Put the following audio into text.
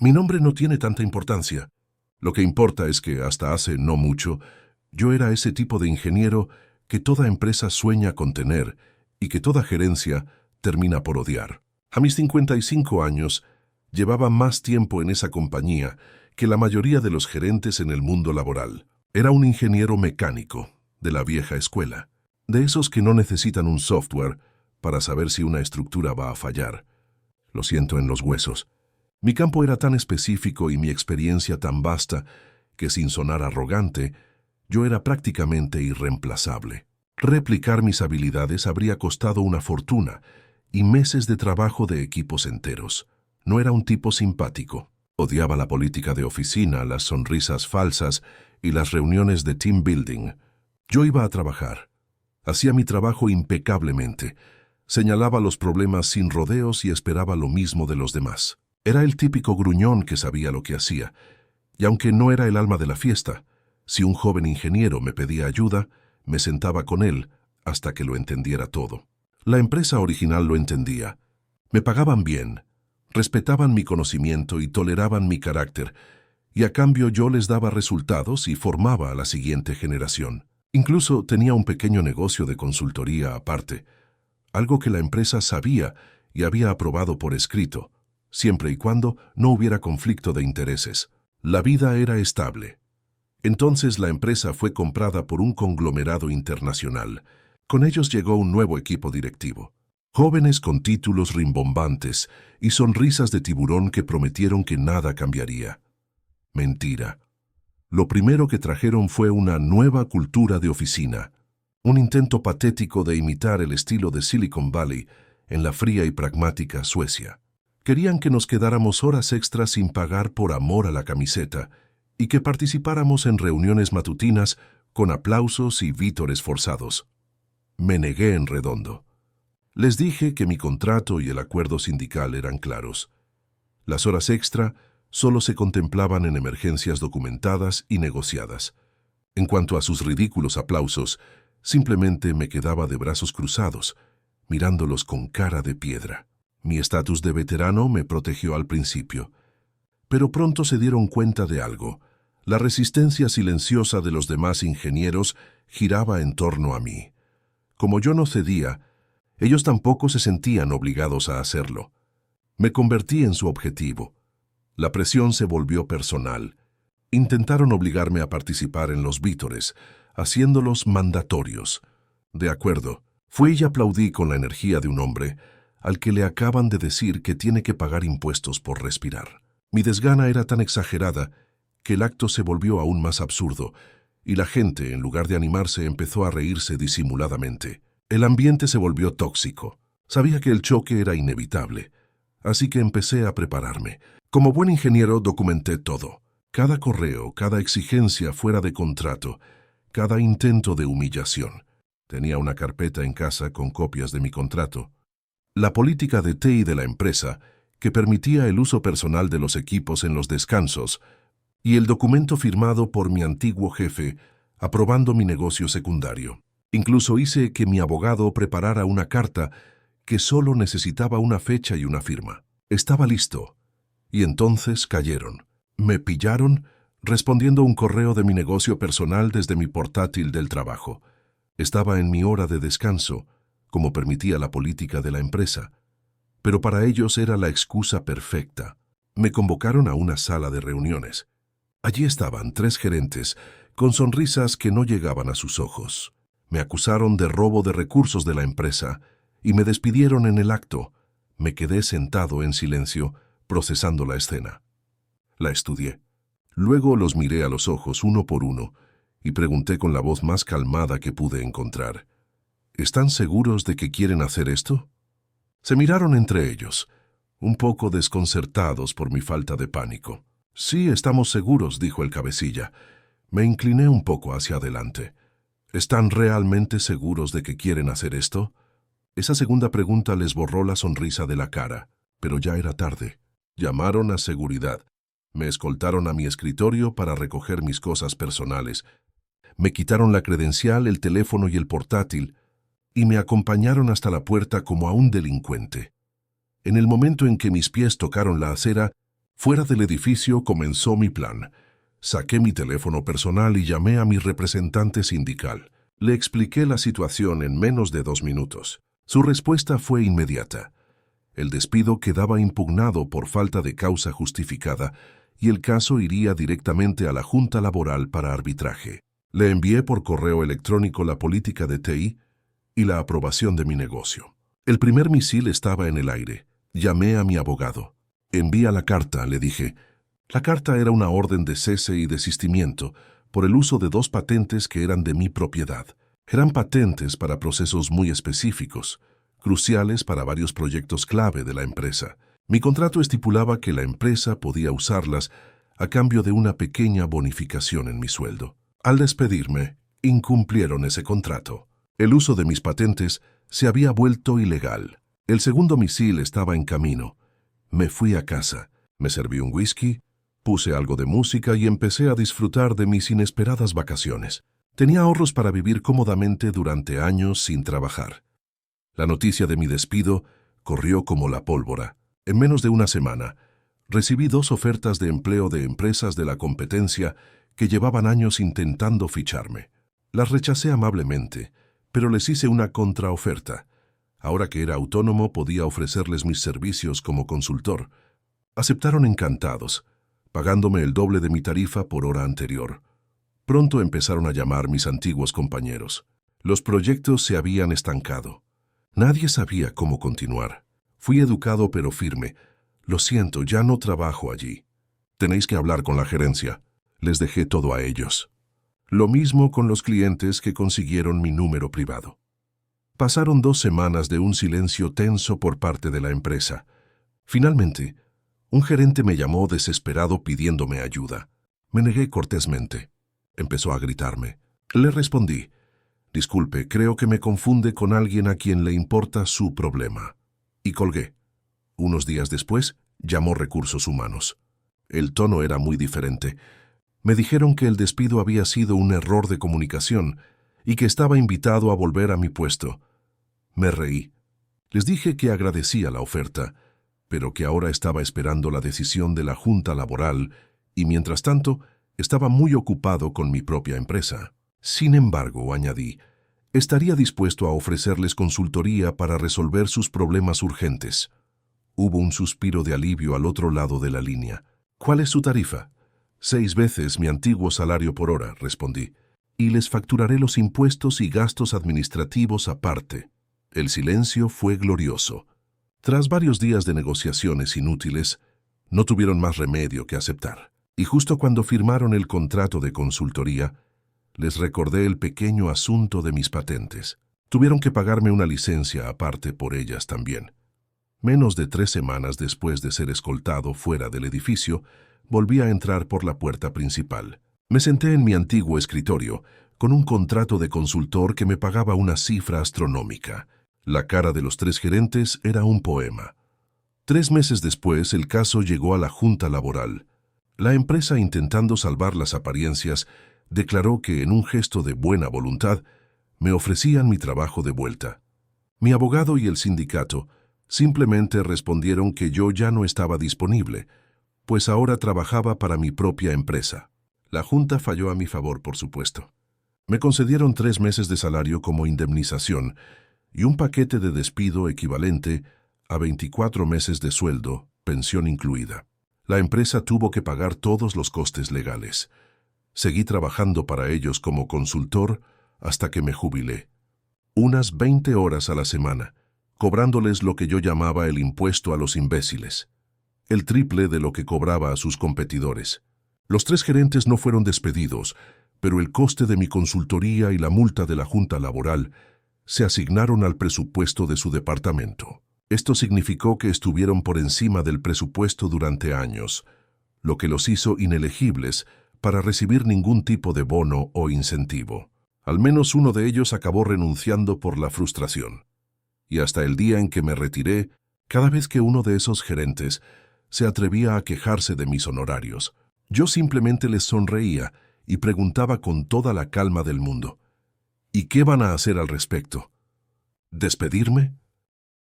Mi nombre no tiene tanta importancia. Lo que importa es que hasta hace no mucho, yo era ese tipo de ingeniero que toda empresa sueña con tener y que toda gerencia termina por odiar. A mis 55 años, llevaba más tiempo en esa compañía que la mayoría de los gerentes en el mundo laboral. Era un ingeniero mecánico, de la vieja escuela, de esos que no necesitan un software para saber si una estructura va a fallar. Lo siento en los huesos. Mi campo era tan específico y mi experiencia tan vasta que, sin sonar arrogante, yo era prácticamente irreemplazable. Replicar mis habilidades habría costado una fortuna y meses de trabajo de equipos enteros. No era un tipo simpático. Odiaba la política de oficina, las sonrisas falsas y las reuniones de team building. Yo iba a trabajar. Hacía mi trabajo impecablemente. Señalaba los problemas sin rodeos y esperaba lo mismo de los demás. Era el típico gruñón que sabía lo que hacía. Y aunque no era el alma de la fiesta, si un joven ingeniero me pedía ayuda, me sentaba con él hasta que lo entendiera todo. La empresa original lo entendía. Me pagaban bien, respetaban mi conocimiento y toleraban mi carácter, y a cambio yo les daba resultados y formaba a la siguiente generación. Incluso tenía un pequeño negocio de consultoría aparte, algo que la empresa sabía y había aprobado por escrito, siempre y cuando no hubiera conflicto de intereses. La vida era estable. Entonces la empresa fue comprada por un conglomerado internacional. Con ellos llegó un nuevo equipo directivo. Jóvenes con títulos rimbombantes y sonrisas de tiburón que prometieron que nada cambiaría. Mentira. Lo primero que trajeron fue una nueva cultura de oficina, un intento patético de imitar el estilo de Silicon Valley en la fría y pragmática Suecia. Querían que nos quedáramos horas extras sin pagar por amor a la camiseta y que participáramos en reuniones matutinas con aplausos y vítores forzados. Me negué en redondo. Les dije que mi contrato y el acuerdo sindical eran claros. Las horas extra solo se contemplaban en emergencias documentadas y negociadas. En cuanto a sus ridículos aplausos, simplemente me quedaba de brazos cruzados, mirándolos con cara de piedra. Mi estatus de veterano me protegió al principio, pero pronto se dieron cuenta de algo. La resistencia silenciosa de los demás ingenieros giraba en torno a mí. Como yo no cedía, ellos tampoco se sentían obligados a hacerlo. Me convertí en su objetivo. La presión se volvió personal. Intentaron obligarme a participar en los vítores, haciéndolos mandatorios. De acuerdo, fui y aplaudí con la energía de un hombre al que le acaban de decir que tiene que pagar impuestos por respirar. Mi desgana era tan exagerada que el acto se volvió aún más absurdo, y la gente, en lugar de animarse, empezó a reírse disimuladamente. El ambiente se volvió tóxico. Sabía que el choque era inevitable, así que empecé a prepararme. Como buen ingeniero documenté todo. Cada correo, cada exigencia fuera de contrato, cada intento de humillación. Tenía una carpeta en casa con copias de mi contrato. La política de TI de la empresa, que permitía el uso personal de los equipos en los descansos, y el documento firmado por mi antiguo jefe, aprobando mi negocio secundario. Incluso hice que mi abogado preparara una carta que solo necesitaba una fecha y una firma. Estaba listo. Y entonces cayeron. Me pillaron respondiendo un correo de mi negocio personal desde mi portátil del trabajo. Estaba en mi hora de descanso, como permitía la política de la empresa. Pero para ellos era la excusa perfecta. Me convocaron a una sala de reuniones. Allí estaban 3 gerentes, con sonrisas que no llegaban a sus ojos. Me acusaron de robo de recursos de la empresa y me despidieron en el acto. Me quedé sentado en silencio, procesando la escena. La estudié. Luego los miré a los ojos uno por uno y pregunté con la voz más calmada que pude encontrar: ¿Están seguros de que quieren hacer esto? Se miraron entre ellos, un poco desconcertados por mi falta de pánico. Sí, estamos seguros, dijo el cabecilla. Me incliné un poco hacia adelante. ¿Están realmente seguros de que quieren hacer esto? Esa segunda pregunta les borró la sonrisa de la cara, pero ya era tarde. Llamaron a seguridad. Me escoltaron a mi escritorio para recoger mis cosas personales. Me quitaron la credencial, el teléfono y el portátil, y me acompañaron hasta la puerta como a un delincuente. En el momento en que mis pies tocaron la acera, Fuera del edificio comenzó mi plan. Saqué mi teléfono personal y llamé a mi representante sindical. Le expliqué la situación en menos de 2 minutos. Su respuesta fue inmediata. El despido quedaba impugnado por falta de causa justificada y el caso iría directamente a la Junta Laboral para arbitraje. Le envié por correo electrónico la política de TI y la aprobación de mi negocio. El primer misil estaba en el aire. Llamé a mi abogado. Envía la carta, le dije. La carta era una orden de cese y desistimiento por el uso de 2 patentes que eran de mi propiedad. Eran patentes para procesos muy específicos, cruciales para varios proyectos clave de la empresa. Mi contrato estipulaba que la empresa podía usarlas a cambio de una pequeña bonificación en mi sueldo. Al despedirme, incumplieron ese contrato. El uso de mis patentes se había vuelto ilegal. El segundo misil estaba en camino. Me fui a casa, me serví un whisky, puse algo de música y empecé a disfrutar de mis inesperadas vacaciones. Tenía ahorros para vivir cómodamente durante años sin trabajar. La noticia de mi despido corrió como la pólvora. En menos de una semana, recibí 2 ofertas de empleo de empresas de la competencia que llevaban años intentando ficharme. Las rechacé amablemente, pero les hice una contraoferta. Ahora que era autónomo, podía ofrecerles mis servicios como consultor. Aceptaron encantados, pagándome el doble de mi tarifa por hora anterior. Pronto empezaron a llamar mis antiguos compañeros. Los proyectos se habían estancado. Nadie sabía cómo continuar. Fui educado pero firme. Lo siento, ya no trabajo allí. Tenéis que hablar con la gerencia. Les dejé todo a ellos. Lo mismo con los clientes que consiguieron mi número privado. Pasaron 2 semanas de un silencio tenso por parte de la empresa. Finalmente, un gerente me llamó desesperado pidiéndome ayuda. Me negué cortésmente. Empezó a gritarme. Le respondí: «Disculpe, creo que me confunde con alguien a quien le importa su problema». Y colgué. Unos días después, llamó Recursos Humanos. El tono era muy diferente. Me dijeron que el despido había sido un error de comunicación y que estaba invitado a volver a mi puesto. Me reí. Les dije que agradecía la oferta, pero que ahora estaba esperando la decisión de la Junta Laboral y, mientras tanto, estaba muy ocupado con mi propia empresa. Sin embargo, añadí, estaría dispuesto a ofrecerles consultoría para resolver sus problemas urgentes. Hubo un suspiro de alivio al otro lado de la línea. «¿Cuál es su tarifa?» 6 veces mi antiguo salario por hora, respondí, y les facturaré los impuestos y gastos administrativos aparte. El silencio fue glorioso. Tras varios días de negociaciones inútiles, no tuvieron más remedio que aceptar. Y justo cuando firmaron el contrato de consultoría, les recordé el pequeño asunto de mis patentes. Tuvieron que pagarme una licencia aparte por ellas también. Menos de 3 semanas después de ser escoltado fuera del edificio, volví a entrar por la puerta principal. Me senté en mi antiguo escritorio, con un contrato de consultor que me pagaba una cifra astronómica. La cara de los 3 gerentes era un poema. 3 meses después, el caso llegó a la Junta Laboral. La empresa, intentando salvar las apariencias, declaró que, en un gesto de buena voluntad, me ofrecían mi trabajo de vuelta. Mi abogado y el sindicato simplemente respondieron que yo ya no estaba disponible, pues ahora trabajaba para mi propia empresa. La Junta falló a mi favor, por supuesto. Me concedieron 3 meses de salario como indemnización y un paquete de despido equivalente a 24 meses de sueldo, pensión incluida. La empresa tuvo que pagar todos los costes legales. Seguí trabajando para ellos como consultor hasta que me jubilé. Unas 20 horas a la semana, cobrándoles lo que yo llamaba el impuesto a los imbéciles, el triple de lo que cobraba a sus competidores. Los 3 gerentes no fueron despedidos, pero el coste de mi consultoría y la multa de la Junta Laboral se asignaron al presupuesto de su departamento. Esto significó que estuvieron por encima del presupuesto durante años, lo que los hizo inelegibles para recibir ningún tipo de bono o incentivo. Al menos uno de ellos acabó renunciando por la frustración. Y hasta el día en que me retiré, cada vez que uno de esos gerentes se atrevía a quejarse de mis honorarios, yo simplemente les sonreía y preguntaba con toda la calma del mundo: ¿y qué van a hacer al respecto? ¿Despedirme?